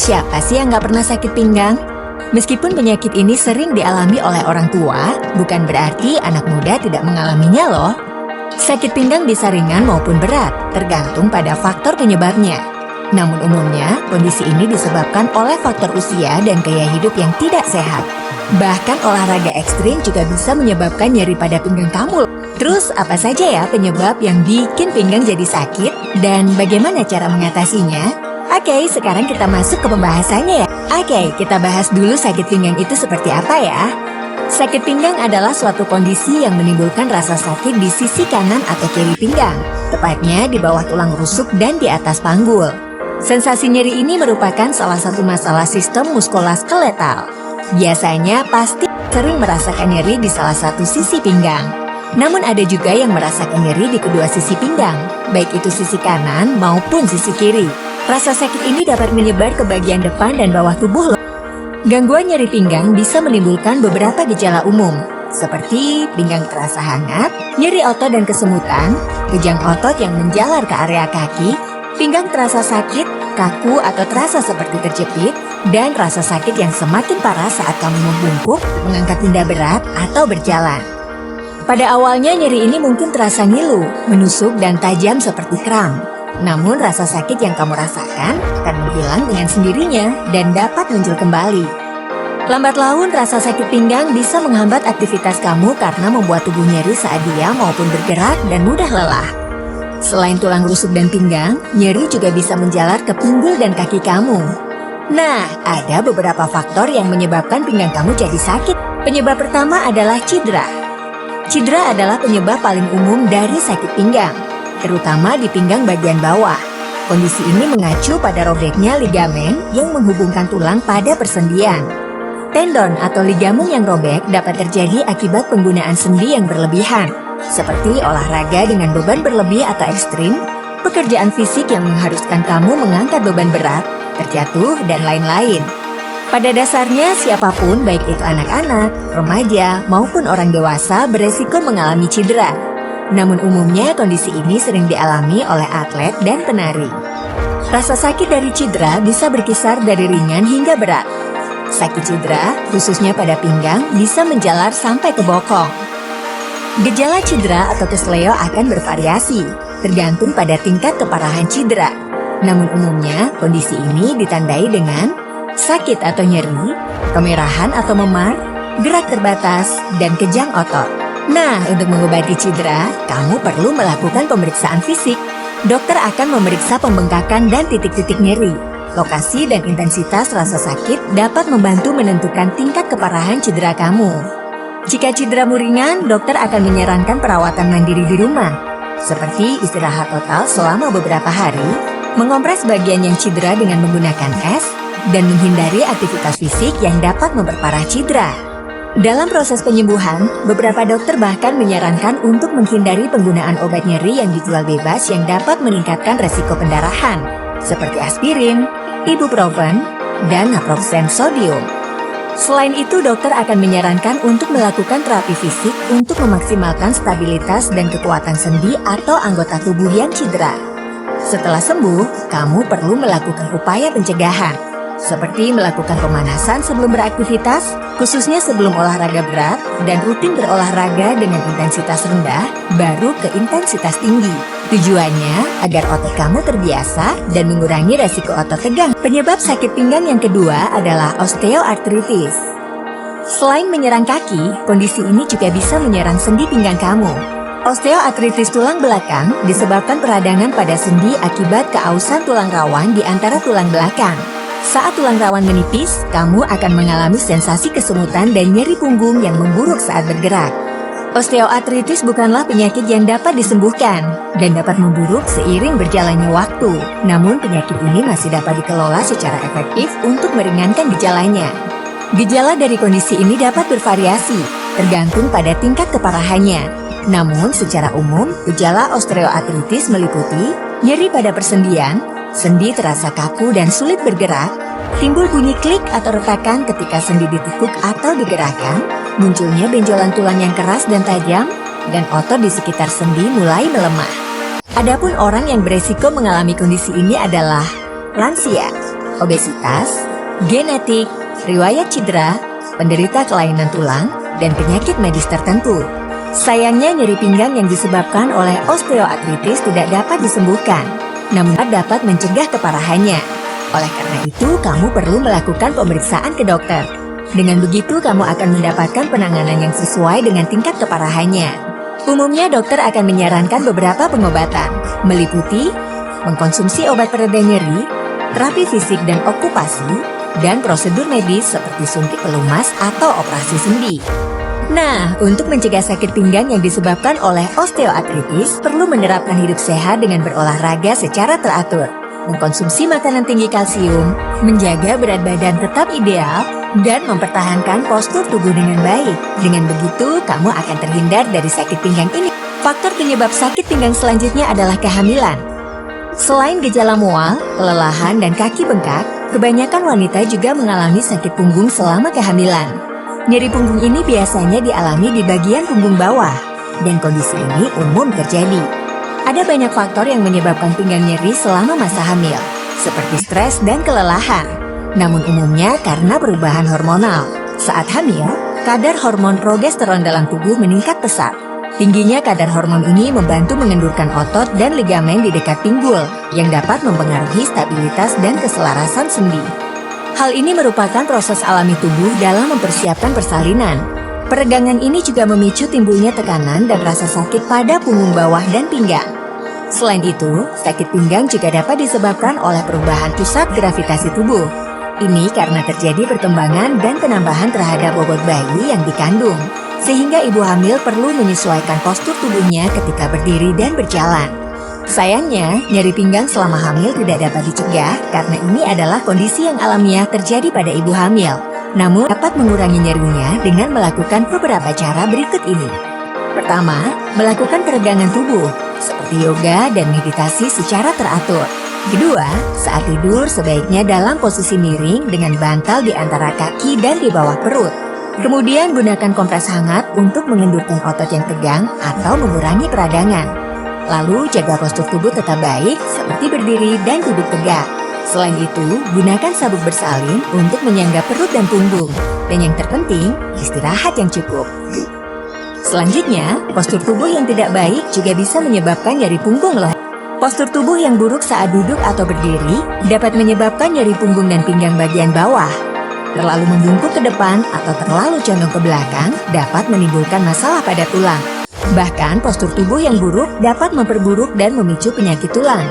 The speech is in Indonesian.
Siapa sih yang nggak pernah sakit pinggang? Meskipun penyakit ini sering dialami oleh orang tua, bukan berarti anak muda tidak mengalaminya loh. Sakit pinggang bisa ringan maupun berat, tergantung pada faktor penyebabnya. Namun umumnya, kondisi ini disebabkan oleh faktor usia dan gaya hidup yang tidak sehat. Bahkan olahraga ekstrim juga bisa menyebabkan nyeri pada pinggang kamu. Terus apa saja ya penyebab yang bikin pinggang jadi sakit dan bagaimana cara mengatasinya? Oke, sekarang kita masuk ke pembahasannya ya. Oke, kita bahas dulu sakit pinggang itu seperti apa ya. Sakit pinggang adalah suatu kondisi yang menimbulkan rasa sakit di sisi kanan atau kiri pinggang, tepatnya di bawah tulang rusuk dan di atas panggul. Sensasi nyeri ini merupakan salah satu masalah sistem muskuloskeletal. Biasanya pasti sering merasakan nyeri di salah satu sisi pinggang. Namun ada juga yang merasakan nyeri di kedua sisi pinggang, baik itu sisi kanan maupun sisi kiri. Rasa sakit ini dapat menyebar ke bagian depan dan bawah tubuh. Gangguan nyeri pinggang bisa menimbulkan beberapa gejala umum, seperti pinggang terasa hangat, nyeri otot dan kesemutan, kejang otot yang menjalar ke area kaki, pinggang terasa sakit, kaku atau terasa seperti terjepit, dan rasa sakit yang semakin parah saat kamu membungkuk, mengangkat benda berat, atau berjalan. Pada awalnya nyeri ini mungkin terasa ngilu, menusuk dan tajam seperti kram. Namun rasa sakit yang kamu rasakan akan menghilang dengan sendirinya dan dapat muncul kembali. Lambat laun rasa sakit pinggang bisa menghambat aktivitas kamu karena membuat tubuh nyeri saat diam maupun bergerak dan mudah lelah. Selain tulang rusuk dan pinggang, nyeri juga bisa menjalar ke pinggul dan kaki kamu. Nah, ada beberapa faktor yang menyebabkan pinggang kamu jadi sakit. Penyebab pertama adalah cedera. Cedera adalah penyebab paling umum dari sakit pinggang, terutama di pinggang bagian bawah. Kondisi ini mengacu pada robeknya ligamen yang menghubungkan tulang pada persendian. Tendon atau ligamen yang robek dapat terjadi akibat penggunaan sendi yang berlebihan, seperti olahraga dengan beban berlebih atau ekstrim, pekerjaan fisik yang mengharuskan kamu mengangkat beban berat, terjatuh, dan lain-lain. Pada dasarnya, siapapun, baik itu anak-anak, remaja, maupun orang dewasa, beresiko mengalami cedera. Namun umumnya kondisi ini sering dialami oleh atlet dan penari. Rasa sakit dari cedera bisa berkisar dari ringan hingga berat. Sakit cedera, khususnya pada pinggang, bisa menjalar sampai ke bokong. Gejala cedera atau kesleo akan bervariasi, tergantung pada tingkat keparahan cedera. Namun umumnya, kondisi ini ditandai dengan sakit atau nyeri, kemerahan atau memar, gerak terbatas, dan kejang otot. Nah, untuk mengobati cedera, kamu perlu melakukan pemeriksaan fisik. Dokter akan memeriksa pembengkakan dan titik-titik nyeri. Lokasi dan intensitas rasa sakit dapat membantu menentukan tingkat keparahan cedera kamu. Jika cederamu ringan, dokter akan menyarankan perawatan mandiri di rumah, seperti istirahat total selama beberapa hari, mengompres bagian yang cedera dengan menggunakan es, dan menghindari aktivitas fisik yang dapat memperparah cedera. Dalam proses penyembuhan, beberapa dokter bahkan menyarankan untuk menghindari penggunaan obat nyeri yang dijual bebas yang dapat meningkatkan resiko pendarahan, seperti aspirin, ibuprofen, dan naproxen sodium. Selain itu, dokter akan menyarankan untuk melakukan terapi fisik untuk memaksimalkan stabilitas dan kekuatan sendi atau anggota tubuh yang cedera. Setelah sembuh, kamu perlu melakukan upaya pencegahan, seperti melakukan pemanasan sebelum beraktivitas, khususnya sebelum olahraga berat, dan rutin berolahraga dengan intensitas rendah, baru ke intensitas tinggi. Tujuannya agar otot kamu terbiasa dan mengurangi resiko otot tegang. Penyebab sakit pinggang yang kedua adalah osteoartritis. Selain menyerang kaki, kondisi ini juga bisa menyerang sendi pinggang kamu. Osteoartritis tulang belakang disebabkan peradangan pada sendi akibat keausan tulang rawan di antara tulang belakang. Saat tulang rawan menipis, kamu akan mengalami sensasi kesemutan dan nyeri punggung yang memburuk saat bergerak. Osteoartritis bukanlah penyakit yang dapat disembuhkan dan dapat memburuk seiring berjalannya waktu. Namun penyakit ini masih dapat dikelola secara efektif untuk meringankan gejalanya. Gejala dari kondisi ini dapat bervariasi, tergantung pada tingkat keparahannya. Namun secara umum, gejala osteoartritis meliputi nyeri pada persendian, sendi terasa kaku dan sulit bergerak, timbul bunyi klik atau retakan ketika sendi ditekuk atau digerakkan, munculnya benjolan tulang yang keras dan tajam, dan otot di sekitar sendi mulai melemah. Adapun orang yang beresiko mengalami kondisi ini adalah lansia. obesitas, genetik, riwayat cedera, penderita kelainan tulang, dan penyakit medis tertentu. Sayangnya nyeri pinggang yang disebabkan oleh osteoartritis tidak dapat disembuhkan, namun dapat mencegah keparahannya. Oleh karena itu, kamu perlu melakukan pemeriksaan ke dokter. Dengan begitu, kamu akan mendapatkan penanganan yang sesuai dengan tingkat keparahannya. Umumnya, dokter akan menyarankan beberapa pengobatan, meliputi mengkonsumsi obat pereda nyeri, terapi fisik dan okupasi, dan prosedur medis seperti suntik pelumas atau operasi sendi. Nah, untuk mencegah sakit pinggang yang disebabkan oleh osteoartritis, perlu menerapkan hidup sehat dengan berolahraga secara teratur, mengkonsumsi makanan tinggi kalsium, menjaga berat badan tetap ideal, dan mempertahankan postur tubuh dengan baik. Dengan begitu, kamu akan terhindar dari sakit pinggang ini. Faktor penyebab sakit pinggang selanjutnya adalah kehamilan. Selain gejala mual, kelelahan, dan kaki bengkak, kebanyakan wanita juga mengalami sakit punggung selama kehamilan. Nyeri punggung ini biasanya dialami di bagian punggung bawah, dan kondisi ini umum terjadi. Ada banyak faktor yang menyebabkan pinggang nyeri selama masa hamil, seperti stres dan kelelahan. Namun umumnya karena perubahan hormonal. Saat hamil, kadar hormon progesteron dalam tubuh meningkat pesat. Tingginya kadar hormon ini membantu mengendurkan otot dan ligamen di dekat pinggul, yang dapat mempengaruhi stabilitas dan keselarasan sendi. Hal ini merupakan proses alami tubuh dalam mempersiapkan persalinan. Peregangan ini juga memicu timbulnya tekanan dan rasa sakit pada punggung bawah dan pinggang. Selain itu, sakit pinggang juga dapat disebabkan oleh perubahan pusat gravitasi tubuh. Ini karena terjadi perkembangan dan penambahan terhadap bobot bayi yang dikandung, sehingga ibu hamil perlu menyesuaikan postur tubuhnya ketika berdiri dan berjalan. Sayangnya, nyeri pinggang selama hamil tidak dapat dicegah karena ini adalah kondisi yang alamiah terjadi pada ibu hamil. Namun, dapat mengurangi nyerinya dengan melakukan beberapa cara berikut ini. Pertama, melakukan peregangan tubuh, seperti yoga dan meditasi secara teratur. Kedua, saat tidur sebaiknya dalam posisi miring dengan bantal di antara kaki dan di bawah perut. Kemudian gunakan kompres hangat untuk mengendurkan otot yang tegang atau mengurangi peradangan. Lalu jaga postur tubuh tetap baik seperti berdiri dan duduk tegak. Selain itu, gunakan sabuk bersalin untuk menyangga perut dan punggung. Dan yang terpenting, istirahat yang cukup. Selanjutnya, postur tubuh yang tidak baik juga bisa menyebabkan nyeri punggung loh. Postur tubuh yang buruk saat duduk atau berdiri dapat menyebabkan nyeri punggung dan pinggang bagian bawah. Terlalu membungkuk ke depan atau terlalu condong ke belakang dapat menimbulkan masalah pada tulang. Bahkan postur tubuh yang buruk dapat memperburuk dan memicu penyakit tulang.